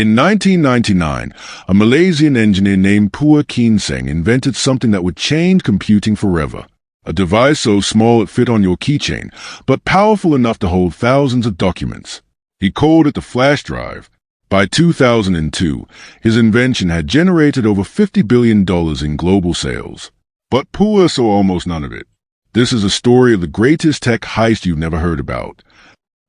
In 1999, a Malaysian engineer named Pua Keen Seng invented something that would change computing forever. A device so small it fit on your keychain, but powerful enough to hold thousands of documents. He called it the flash drive. By 2002, his invention had generated over $50 billion in global sales. But Pua saw almost none of it. This is a story of the greatest tech heist you've never heard about.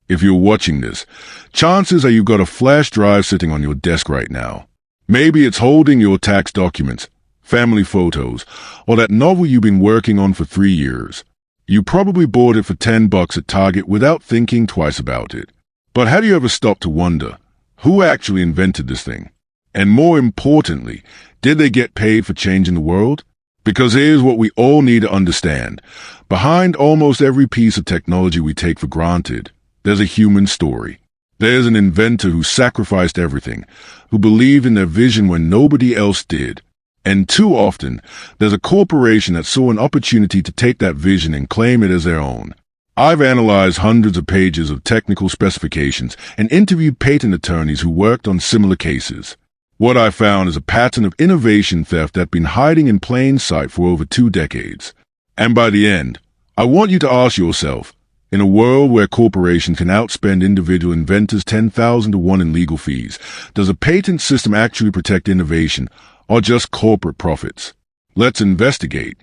If you're watching this, chances are you've got a flash drive sitting on your desk right now. Maybe it's holding your tax documents, family photos, or that novel you've been working on for 3 years. You probably bought it for $10 at Target without thinking twice about it. But have you ever stopped to wonder, who actually invented this thing? And more importantly, did they get paid for changing the world? Because here's what we all need to understand. Behind almost every piece of technology we take for granted, there's a human story. There's an inventor who sacrificed everything, who believed in their vision when nobody else did. And too often, there's a corporation that saw an opportunity to take that vision and claim it as their own. I've analyzed hundreds of pages of technical specifications and interviewed patent attorneys who worked on similar cases. What I found is a pattern of innovation theft that's been hiding in plain sight for over 2 decades. And by the end, I want you to ask yourself, in a world where corporations can outspend individual inventors 10,000 to 1 in legal fees, does a patent system actually protect innovation or just corporate profits? Let's investigate.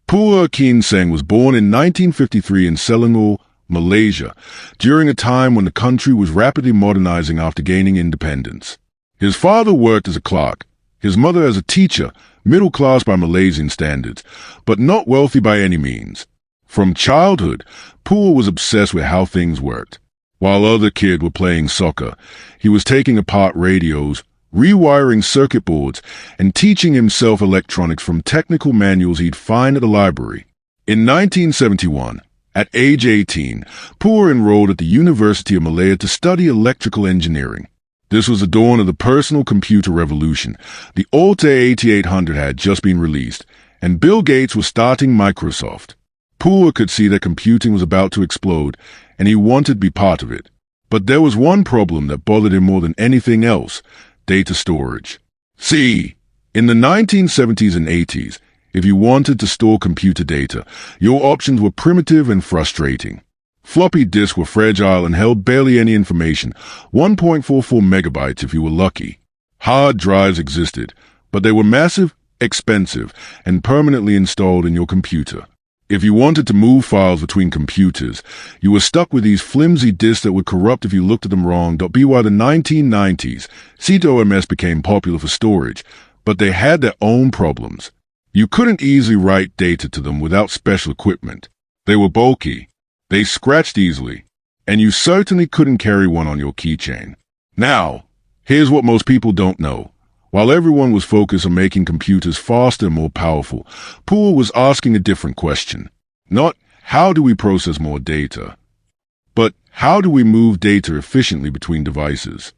Pua Keen Seng was born in 1953 in Selangor, Malaysia, during a time when the country was rapidly modernizing after gaining independence. His father worked as a clerk, his mother as a teacher, middle class by Malaysian standards, but not wealthy by any means. From childhood, Pua was obsessed with how things worked. While other kids were playing soccer, he was taking apart radios, rewiring circuit boards, and teaching himself electronics from technical manuals he'd find at the library. In 1971, at age 18, Pua enrolled at the University of Malaya to study electrical engineering. This was the dawn of the personal computer revolution. The Altair 8800 had just been released, and Bill Gates was starting Microsoft. Pua could see that computing was about to explode, and he wanted to be part of it. But there was one problem that bothered him more than anything else: data storage. See, in the 1970s and 80s, if you wanted to store computer data, your options were primitive and frustrating. Floppy disks were fragile and held barely any information, 1.44 megabytes if you were lucky. Hard drives existed, but they were massive, expensive, and permanently installed in your computer. If you wanted to move files between computers, you were stuck with these flimsy disks that would corrupt if you looked at them wrong. By the 1990s, COMS became popular for storage, but they had their own problems. You couldn't easily write data to them without special equipment. They were bulky. They scratched easily, and you certainly couldn't carry one on your keychain. Now, here's what most people don't know. While everyone was focused on making computers faster and more powerful, Pua was asking a different question. Not, how do we process more data? But, how do we move data efficiently between devices?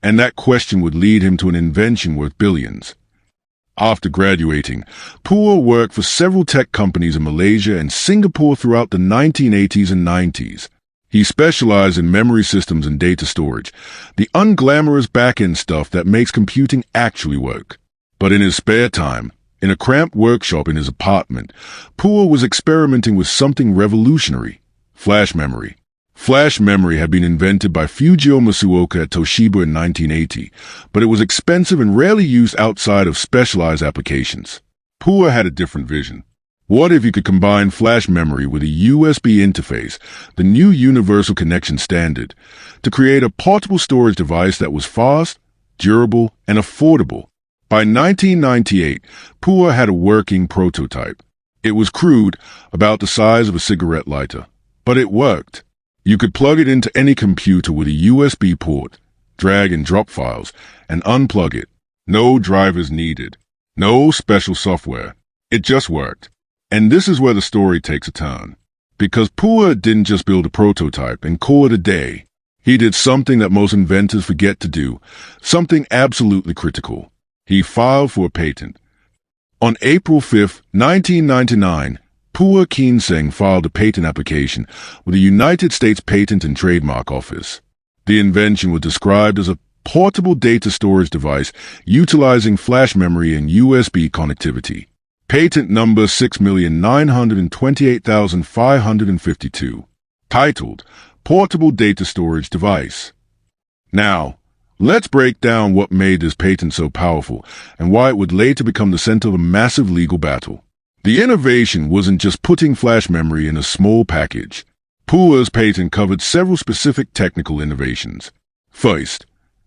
And that question would lead him to an invention worth billions. After graduating, Pua worked for several tech companies in Malaysia and Singapore throughout the 1980s and 90s. He specialized in memory systems and data storage, the unglamorous back-end stuff that makes computing actually work. But in his spare time, in a cramped workshop in his apartment, Pua was experimenting with something revolutionary: flash memory. Flash memory had been invented by Fujio Masuoka at Toshiba in 1980, but it was expensive and rarely used outside of specialized applications. Pua had a different vision. What if you could combine flash memory with a USB interface, the new universal connection standard, to create a portable storage device that was fast, durable, and affordable? By 1998, Pua had a working prototype. It was crude, about the size of a cigarette lighter, but it worked. You could plug it into any computer with a USB port, drag and drop files, and unplug it. No drivers needed. No special software. It just worked. And this is where the story takes a turn. Because Pua didn't just build a prototype and call it a day. He did something that most inventors forget to do, something absolutely critical. He filed for a patent. On April 5, 1999, Pua Keen Seng filed a patent application with the United States Patent and Trademark Office. The invention was described as a portable data storage device utilizing flash memory and USB connectivity. Patent number 6,928,552. Titled, Portable Data Storage Device. Now, let's break down what made this patent so powerful and why it would later become the center of a massive legal battle. The innovation wasn't just putting flash memory in a small package. Puer's patent covered several specific technical innovations. First,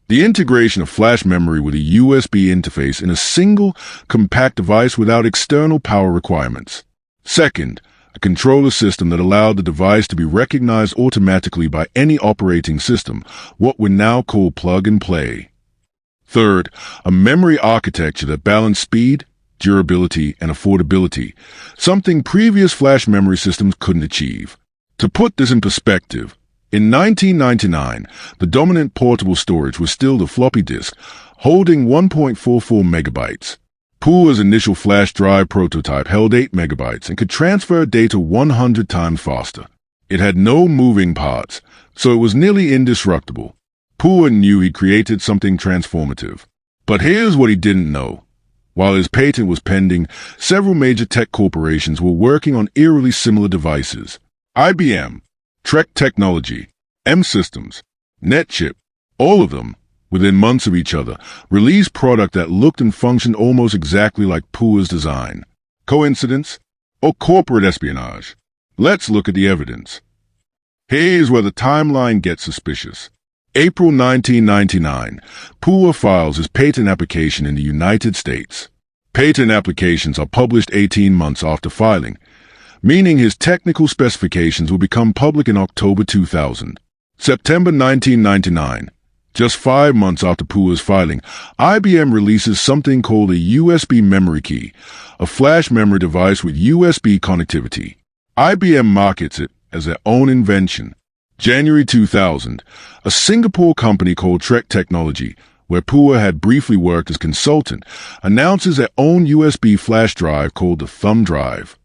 the integration of flash memory with a USB interface in a single, compact device without external power requirements. Second, a controller system that allowed the device to be recognized automatically by any operating system, what we now call plug and play. Third, a memory architecture that balanced speed, durability, and affordability, something previous flash memory systems couldn't achieve. To put this in perspective, in 1999, the dominant portable storage was still the floppy disk, holding 1.44 megabytes. Puer's initial flash drive prototype held 8 megabytes and could transfer data 100 times faster. It had no moving parts, so it was nearly indestructible. Puer knew he'd created something transformative. But here's what he didn't know. While his patent was pending, several major tech corporations were working on eerily similar devices. IBM, Trek Technology, M-Systems, NetChip, all of them, within months of each other, released product that looked and functioned almost exactly like Puer's design. Coincidence? Or corporate espionage? Let's look at the evidence. Here's where the timeline gets suspicious. April 1999, Puer files his patent application in the United States. Patent applications are published 18 months after filing, meaning his technical specifications will become public in October 2000. September 1999, just 5 months after Puer's filing, IBM releases something called a USB memory key, a flash memory device with USB connectivity. IBM markets it as their own invention. January 2000, a Singapore company called Trek Technology, where Puer had briefly worked as consultant, announces their own USB flash drive called the Thumb Drive.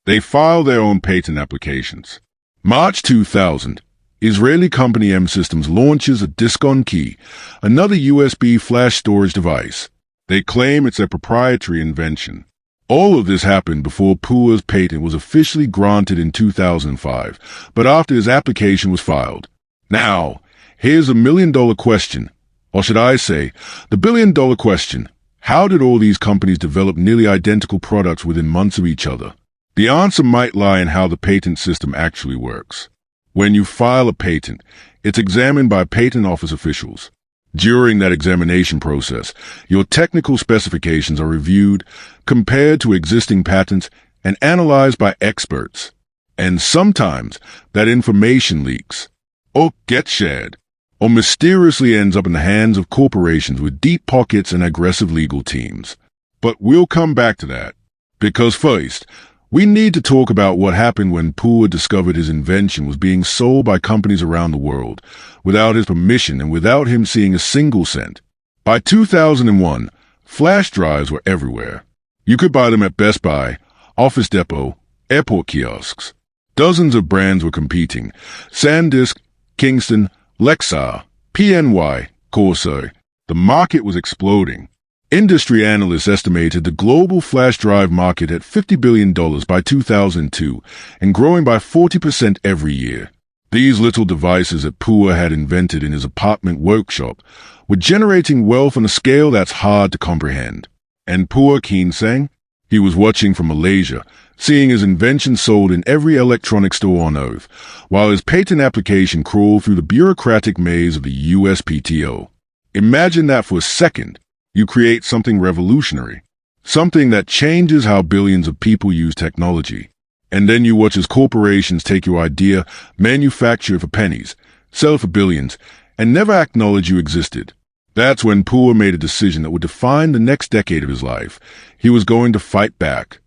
They file their own patent applications. March 2000, Israeli company M-Systems launches a Disk-on-Key, another USB flash storage device. They claim it's a proprietary invention. All of this happened before Puer's patent was officially granted in 2005, but after his application was filed. Now, here's a million-dollar question, or should I say, the billion-dollar question. How did all these companies develop nearly identical products within months of each other? The answer might lie in how the patent system actually works. When you file a patent, it's examined by patent office officials. During that examination process, your technical specifications are reviewed, compared to existing patents, and analyzed by experts. And sometimes that information leaks, or gets shared, or mysteriously ends up in the hands of corporations with deep pockets and aggressive legal teams. But we'll come back to that, because first, we need to talk about what happened when Puer discovered his invention was being sold by companies around the world, without his permission and without him seeing a single cent. By 2001, flash drives were everywhere. You could buy them at Best Buy, Office Depot, airport kiosks. Dozens of brands were competing: SanDisk, Kingston, Lexar, PNY, Corsair. The market was exploding. Industry analysts estimated the global flash drive market at $50 billion by 2002 and growing by 40% every year. These little devices that Puer had invented in his apartment workshop were generating wealth on a scale that's hard to comprehend. And Puer Kinseng? He was watching from Malaysia, seeing his invention sold in every electronic store on Earth, while his patent application crawled through the bureaucratic maze of the USPTO. Imagine that for a second. You create something revolutionary, something that changes how billions of people use technology. And then you watch as corporations take your idea, manufacture it for pennies, sell it for billions, and never acknowledge you existed. That's when Puer made a decision that would define the next decade of his life. He was going to fight back.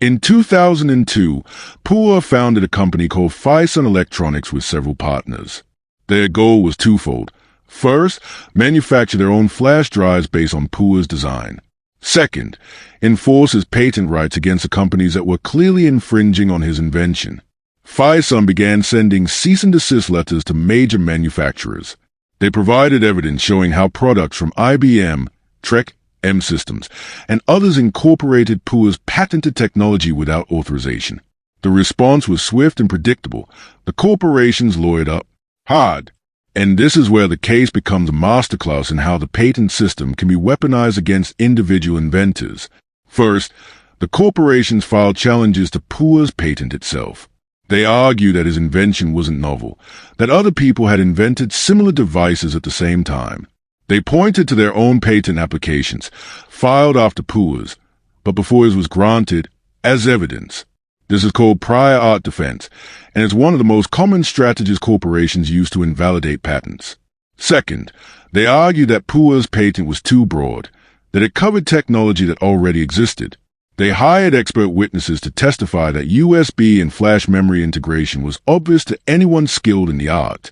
In 2002, Puer founded a company called Phison Electronics with several partners. Their goal was twofold. First, manufacture their own flash drives based on Puer's design. Second, enforce his patent rights against the companies that were clearly infringing on his invention. Phison began sending cease and desist letters to major manufacturers. They provided evidence showing how products from IBM, TREC, M Systems, and others incorporated PUA's patented technology without authorization. The response was swift and predictable. The corporations lawyered up hard. And this is where the case becomes a masterclass in how the patent system can be weaponized against individual inventors. First, the corporations filed challenges to PUA's patent itself. They argued that his invention wasn't novel, that other people had invented similar devices at the same time. They pointed to their own patent applications, filed after PUA's, but before his was granted, as evidence. This is called prior art defense, and it's one of the most common strategies corporations use to invalidate patents. Second, they argued that PUA's patent was too broad, that it covered technology that already existed. They hired expert witnesses to testify that USB and flash memory integration was obvious to anyone skilled in the art.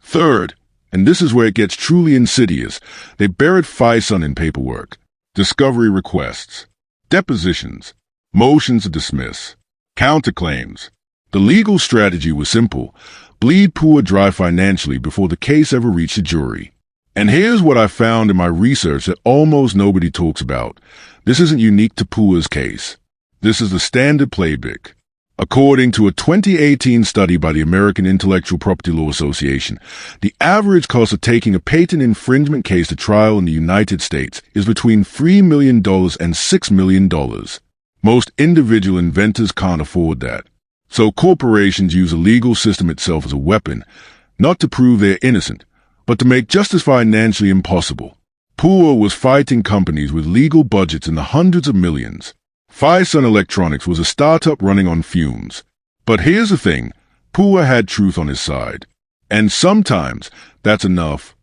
Third, and this is where it gets truly insidious, they buried FISON in paperwork, discovery requests, depositions, motions to dismiss, counterclaims. The legal strategy was simple: bleed PUA dry financially before the case ever reached a jury. And here's what I found in my research that almost nobody talks about. This isn't unique to PUA's case. This is the standard playbook. According to a 2018 study by the American Intellectual Property Law Association, the average cost of taking a patent infringement case to trial in the United States is between $3 million and $6 million. Most individual inventors can't afford that. So corporations use the legal system itself as a weapon, not to prove they're innocent, but to make justice financially impossible. PUA was fighting companies with legal budgets in the hundreds of millions. FISON Electronics was a startup running on fumes. But here's the thing, PUA had truth on his side. And sometimes that's enough.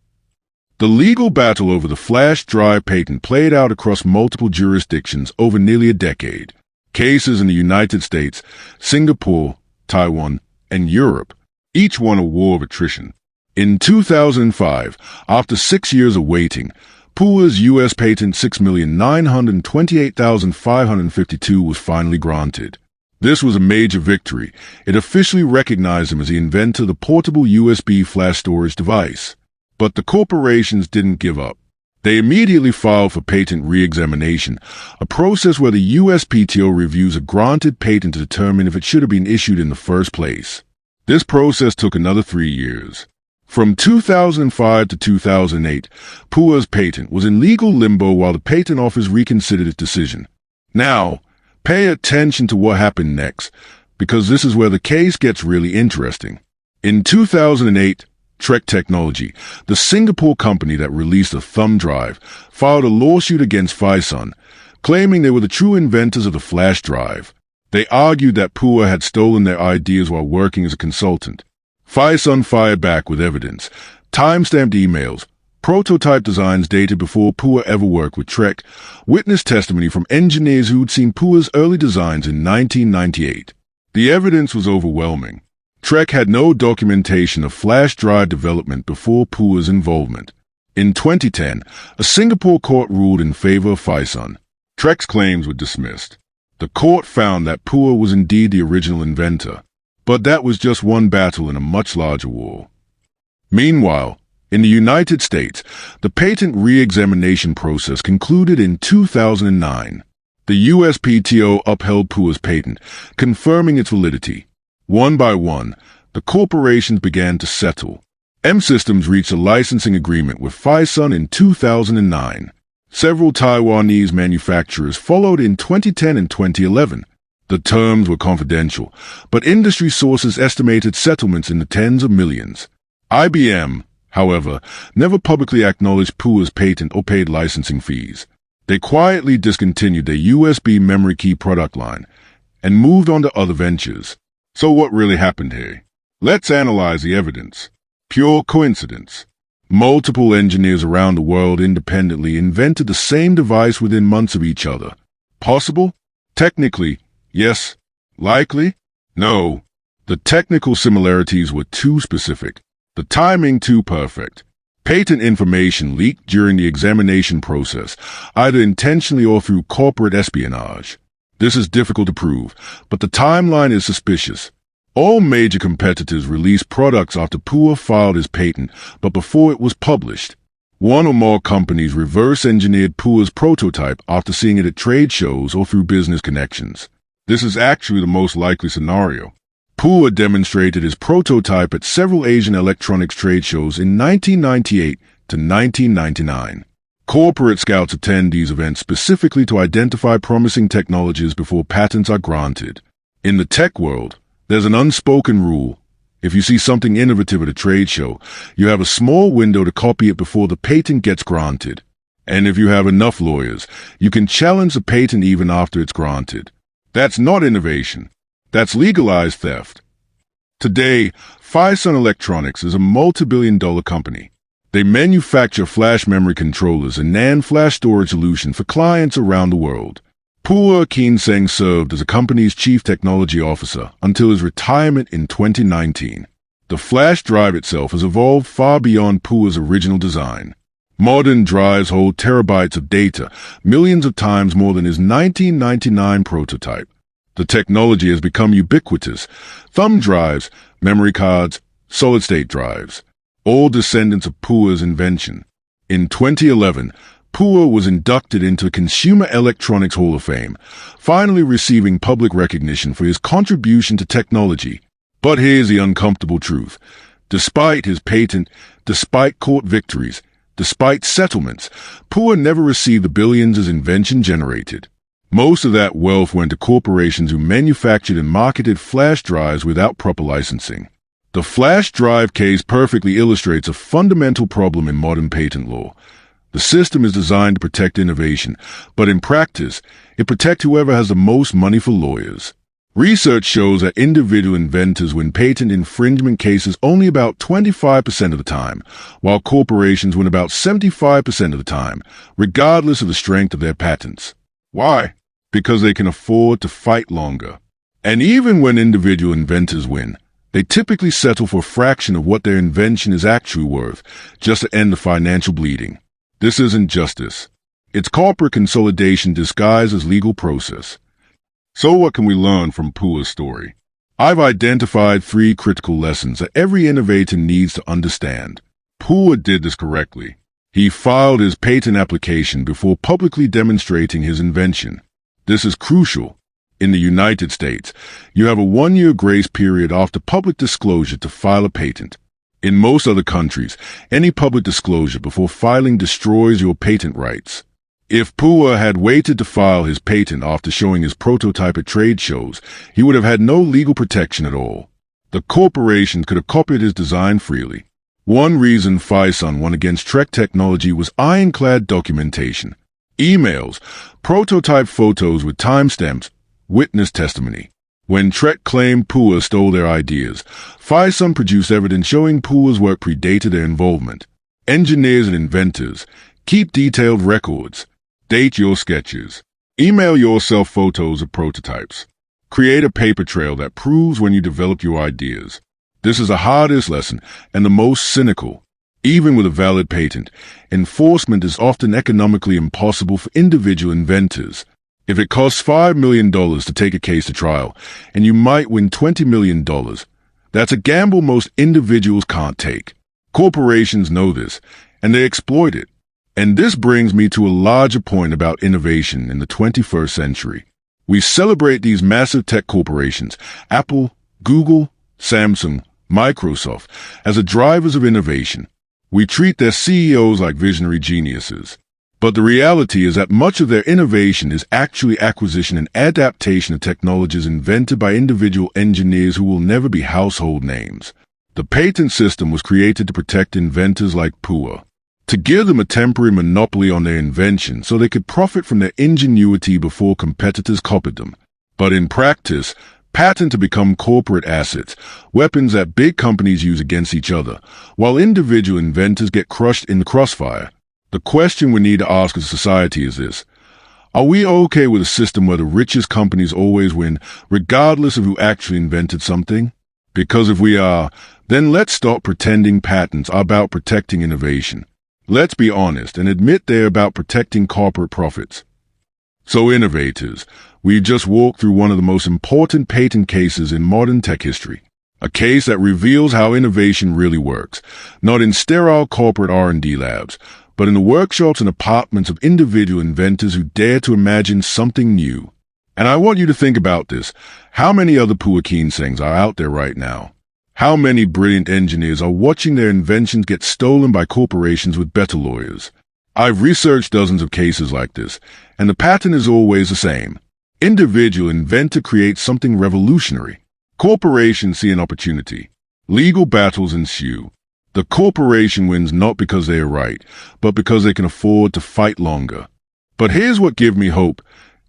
The legal battle over the flash drive patent played out across multiple jurisdictions over nearly a decade. Cases in the United States, Singapore, Taiwan, and Europe each won a war of attrition. In 2005, after 6 years of waiting, PUA's U.S. patent 6,928,552 was finally granted. This was a major victory. It officially recognized him as the inventor of the portable USB flash storage device. But the corporations didn't give up. They immediately filed for patent re-examination, a process where the USPTO reviews a granted patent to determine if it should have been issued in the first place. This process took another 3 years. From 2005 to 2008, PUA's patent was in legal limbo while the Patent Office reconsidered its decision. Now, pay attention to what happened next, because this is where the case gets really interesting. In 2008, TREC Technology, the Singapore company that released a thumb drive, filed a lawsuit against FISON, claiming they were the true inventors of the flash drive. They argued that PUA had stolen their ideas while working as a consultant. FISON fired back with evidence, time-stamped emails, prototype designs dated before PUA ever worked with TREC, witness testimony from engineers who'd seen PUA's early designs in 1998. The evidence was overwhelming. TREC had no documentation of flash drive development before PUA's involvement. In 2010, a Singapore court ruled in favor of FISON. TREC's claims were dismissed. The court found that PUA was indeed the original inventor. But that was just one battle in a much larger war. Meanwhile, in the United States, the patent re-examination process concluded in 2009. The USPTO upheld PUA's patent, confirming its validity. One by one, the corporations began to settle. M Systems reached a licensing agreement with FISON in 2009. Several Taiwanese manufacturers followed in 2010 and 2011. The terms were confidential, but industry sources estimated settlements in the tens of millions. IBM, however, never publicly acknowledged PUA's patent or paid licensing fees. They quietly discontinued their USB memory key product line and moved on to other ventures. So what really happened here? Let's analyze the evidence. Pure coincidence. Multiple engineers around the world independently invented the same device within months of each other. Possible? Technically, yes. Likely? No. The technical similarities were too specific. The timing too perfect. Patent information leaked during the examination process, either intentionally or through corporate espionage. This is difficult to prove, but the timeline is suspicious. All major competitors released products after Pua filed his patent, but before it was published. One or more companies reverse-engineered Pua's prototype after seeing it at trade shows or through business connections. This is actually the most likely scenario. Pua demonstrated his prototype at several Asian electronics trade shows in 1998 to 1999. Corporate scouts attend these events specifically to identify promising technologies before patents are granted. In the tech world, there's an unspoken rule. If you see something innovative at a trade show, you have a small window to copy it before the patent gets granted. And if you have enough lawyers, you can challenge the patent even after it's granted. That's not innovation. That's legalized theft. Today, Phison Electronics is a multi-billion-dollar company. They manufacture flash memory controllers and NAND flash storage solutions for clients around the world. Pua Kinseng served as the company's chief technology officer until his retirement in 2019. The flash drive itself has evolved far beyond Pua's original design. Modern drives hold terabytes of data, millions of times more than his 1999 prototype. The technology has become ubiquitous. Thumb drives, memory cards, solid-state drives, all descendants of Pua's invention. In 2011, Pua was inducted into the Consumer Electronics Hall of Fame, finally receiving public recognition for his contribution to technology. But here's the uncomfortable truth. Despite his patent, despite court victories, despite settlements, Pua never received the billions his invention generated. Most of that wealth went to corporations who manufactured and marketed flash drives without proper licensing. The flash drive case perfectly illustrates a fundamental problem in modern patent law. The system is designed to protect innovation, but in practice, it protects whoever has the most money for lawyers. Research shows that individual inventors win patent infringement cases only about 25% of the time, while corporations win about 75% of the time, regardless of the strength of their patents. Why? Because they can afford to fight longer. And even when individual inventors win, they typically settle for a fraction of what their invention is actually worth, just to end the financial bleeding. This isn't justice. It's corporate consolidation disguised as legal process. So what can we learn from Pua's story? I've identified 3 critical lessons that every innovator needs to understand. Pua did this correctly. He filed his patent application before publicly demonstrating his invention. This is crucial. In the United States, you have a 1-year grace period after public disclosure to file a patent. In most other countries, any public disclosure before filing destroys your patent rights. If Pua had waited to file his patent after showing his prototype at trade shows, he would have had no legal protection at all. The corporation could have copied his design freely. One reason Phison won against Trek Technology was ironclad documentation. Emails, prototype photos with timestamps, witness testimony. When Trek claimed Pua stole their ideas, Phison produced evidence showing Pua's work predated their involvement. Engineers and inventors, keep detailed records. Date your sketches. Email yourself photos of prototypes. Create a paper trail that proves when you developed your ideas. This is the hardest lesson and the most cynical. Even with a valid patent, enforcement is often economically impossible for individual inventors. If it costs $5 million to take a case to trial, and you might win $20 million, that's a gamble most individuals can't take. Corporations know this, and they exploit it. And this brings me to a larger point about innovation in the 21st century. We celebrate these massive tech corporations, Apple, Google, Samsung, Microsoft, as the drivers of innovation. We treat their CEOs like visionary geniuses. But the reality is that much of their innovation is actually acquisition and adaptation of technologies invented by individual engineers who will never be household names. The patent system was created to protect inventors like Pua, to give them a temporary monopoly on their invention so they could profit from their ingenuity before competitors copied them. But in practice, patents have become corporate assets, weapons that big companies use against each other, while individual inventors get crushed in the crossfire. The question we need to ask as a society is this: are we okay with a system where the richest companies always win, regardless of who actually invented something? Because if we are, then let's stop pretending patents are about protecting innovation. Let's be honest and admit they're about protecting corporate profits. So innovators, we just walked through one of the most important patent cases in modern tech history. A case that reveals how innovation really works, not in sterile corporate R&D labs, but in the workshops and apartments of individual inventors who dare to imagine something new. And I want you to think about this. How many other Pua Keensengs are out there right now? How many brilliant engineers are watching their inventions get stolen by corporations with better lawyers? I've researched dozens of cases like this, and the pattern is always the same. Individual inventor creates something revolutionary. Corporations see an opportunity. Legal battles ensue. The corporation wins not because they are right, but because they can afford to fight longer. But here's what gives me hope.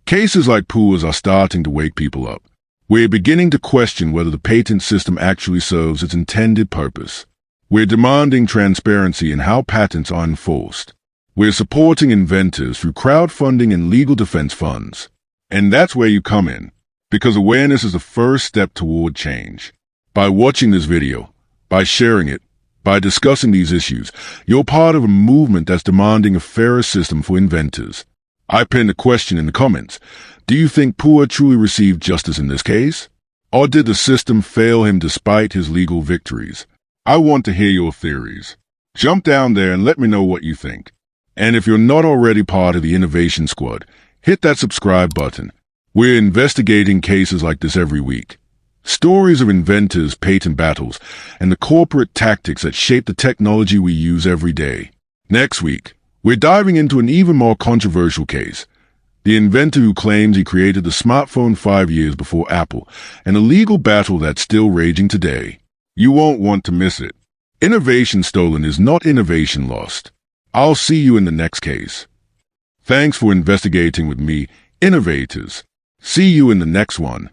Cases like Pua's are starting to wake people up. We're beginning to question whether the patent system actually serves its intended purpose. We're demanding transparency in how patents are enforced. We're supporting inventors through crowdfunding and legal defense funds. And that's where you come in, because awareness is the first step toward change. By watching this video, by sharing it, by discussing these issues, you're part of a movement that's demanding a fairer system for inventors. I pinned a question in the comments. Do you think Pua truly received justice in this case? Or did the system fail him despite his legal victories? I want to hear your theories. Jump down there and let me know what you think. And if you're not already part of the Innovation Squad, hit that subscribe button. We're investigating cases like this every week. Stories of inventors, patent battles, and the corporate tactics that shape the technology we use every day. Next week, we're diving into an even more controversial case. The inventor who claims he created the smartphone 5 years before Apple, and a legal battle that's still raging today. You won't want to miss it. Innovation stolen is not innovation lost. I'll see you in the next case. Thanks for investigating with me, innovators. See you in the next one.